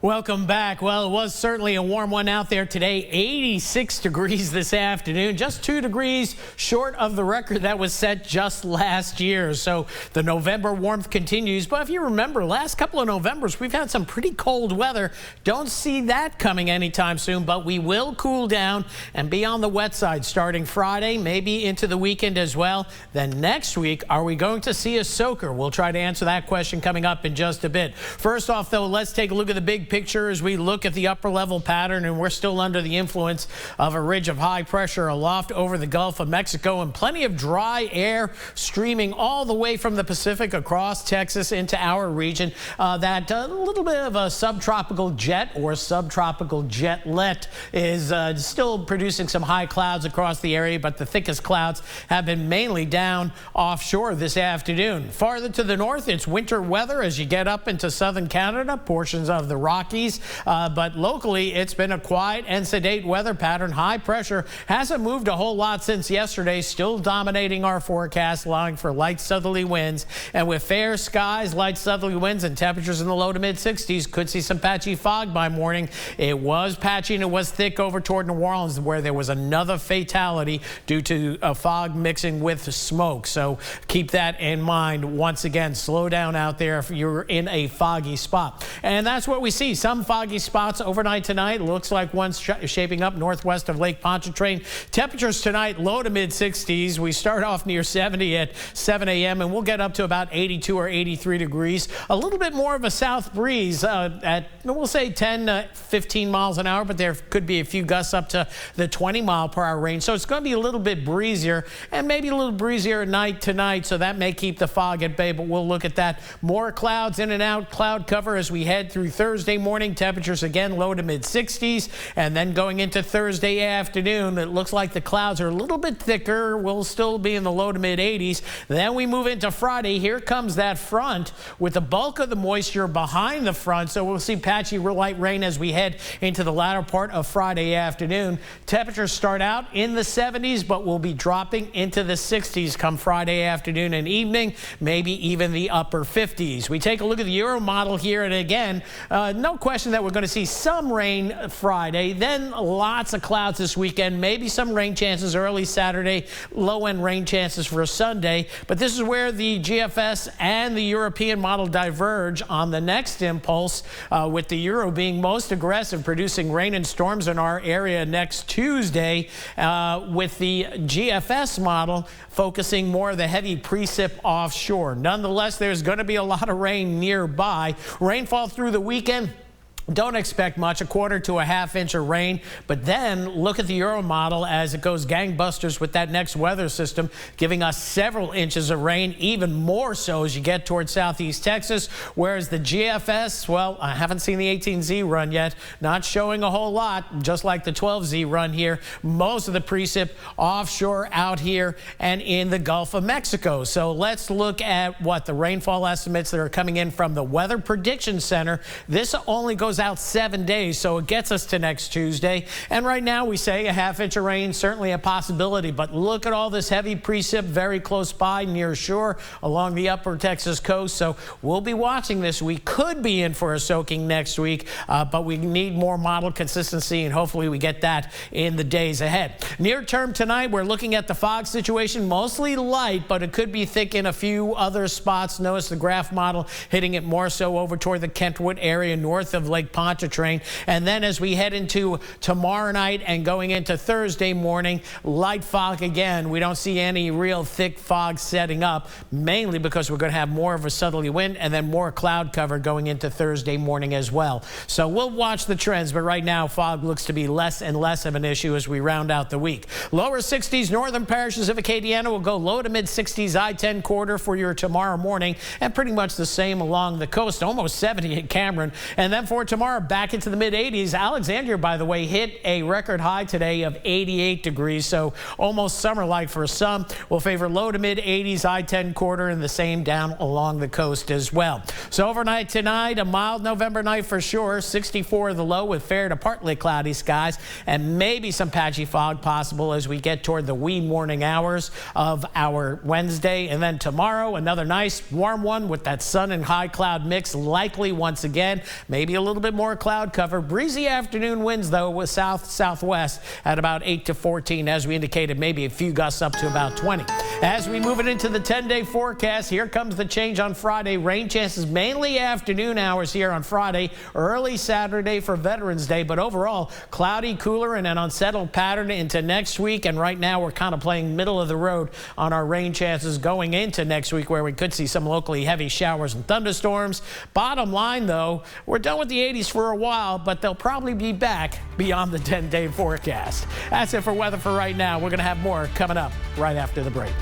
Welcome back. Well, it was certainly a warm one out there today. 86 degrees this afternoon, just 2 degrees short of the record that was set just last year. So the November warmth continues. But if you remember, last couple of Novembers, we've had some pretty cold weather. Don't see that coming anytime soon, but we will cool down and be on the wet side starting Friday, maybe into the weekend as well. Then next week, are we going to see a soaker? We'll try to answer that question coming up in just a bit. First off, though, let's take a look at the big picture as we look at the upper level pattern, and we're still under the influence of a ridge of high pressure aloft over the Gulf of Mexico, and plenty of dry air streaming all the way from the Pacific across Texas into our region. That little bit of a subtropical jet or subtropical jetlet is still producing some high clouds across the area, but the thickest clouds have been mainly down offshore this afternoon. Farther to the north, it's winter weather as you get up into southern Canada, portions of the Rockies, but locally it's been a quiet and sedate weather pattern. High pressure hasn't moved a whole lot since yesterday, still dominating our forecast, allowing for light southerly winds. And with fair skies, light southerly winds, and temperatures in the low to mid 60s, could see some patchy fog by morning. It was patchy and it was thick over toward New Orleans, where there was another fatality due to a fog mixing with smoke. So keep that in mind. Once again, slow down out there if you're in a foggy spot. And that's what we see. Some foggy spots overnight tonight. Looks like one's shaping up northwest of Lake Pontchartrain. Temperatures tonight low to mid 60s. We start off near 70 at 7 a.m. and we'll get up to about 82 or 83 degrees. A little bit more of a south breeze at, we'll say, 10 to 15 miles an hour, but there could be a few gusts up to the 20-mile-per-hour range. So it's going to be a little bit breezier, and maybe a little breezier at night tonight, so that may keep the fog at bay, but we'll look at that. More clouds in and out, cloud cover as we head through Thursday morning. Temperatures again low to mid 60s, and then going into Thursday afternoon, it looks like the clouds are a little bit thicker. We'll still be in the low to mid 80s. Then we move into Friday. Here comes that front with the bulk of the moisture behind the front, so we'll see patchy light rain as we head into the latter part of Friday afternoon. Temperatures start out in the 70s, but will be dropping into the 60s come Friday afternoon and evening, maybe even the upper 50s. We take a look at the Euro model here, and again, no question that we're going to see some rain Friday, then lots of clouds this weekend, maybe some rain chances early Saturday, low-end rain chances for Sunday. But this is where the GFS and the European model diverge on the next impulse, with the Euro being most aggressive, producing rain and storms in our area next Tuesday, with the GFS model focusing more of the heavy precip offshore. Nonetheless, there's going to be a lot of rain nearby. Rainfall through the weekend, don't expect much, a quarter to a half inch of rain. But then look at the Euro model as it goes gangbusters with that next weather system, giving us several inches of rain, even more so as you get towards southeast Texas. Whereas the GFS, well, I haven't seen the 18Z run yet, not showing a whole lot, just like the 12Z run here. Most of the precip offshore out here and in the Gulf of Mexico. So let's look at what the rainfall estimates that are coming in from the Weather Prediction Center. This only goes out 7 days, so it gets us to next Tuesday. And right now we say a half inch of rain, certainly a possibility, but look at all this heavy precip very close by near shore along the upper Texas coast. So we'll be watching this. We could be in for a soaking next week, but we need more model consistency, and hopefully we get that in the days ahead. Near term tonight, we're looking at the fog situation, mostly light, but it could be thick in a few other spots. Notice the graph model hitting it more so over toward the Kentwood area north of Lake Pontchartrain. And then as we head into tomorrow night and going into Thursday morning, light fog again. We don't see any real thick fog setting up, mainly because we're going to have more of a southerly wind and then more cloud cover going into Thursday morning as well. So we'll watch the trends, but right now fog looks to be less and less of an issue as we round out the week. Lower 60s, northern parishes of Acadiana will go low to mid 60s, I-10 corridor for your tomorrow morning, and pretty much the same along the coast, almost 70 in Cameron. And then for tomorrow, back into the mid-80s. Alexandria, by the way, hit a record high today of 88 degrees, so almost summer-like for some. We'll favor low to mid-80s, I-10 corridor, and the same down along the coast as well. So overnight tonight, a mild November night for sure. 64 the low with fair to partly cloudy skies, and maybe some patchy fog possible as we get toward the wee morning hours of our Wednesday. And then tomorrow, another nice warm one with that sun and high cloud mix, likely once again, maybe a little little bit more cloud cover. Breezy afternoon winds, though, with south-southwest at about 8 to 14. As we indicated, maybe a few gusts up to about 20. As we move it into the 10-day forecast, here comes the change on Friday. Rain chances mainly afternoon hours here on Friday, early Saturday for Veterans Day, but overall cloudy, cooler, and an unsettled pattern into next week. And right now we're kind of playing middle of the road on our rain chances going into next week, where we could see some locally heavy showers and thunderstorms. Bottom line, though, we're done with the 80s for a while, but they'll probably be back beyond the 10-day forecast. That's it for weather for right now. We're going to have more coming up right after the break.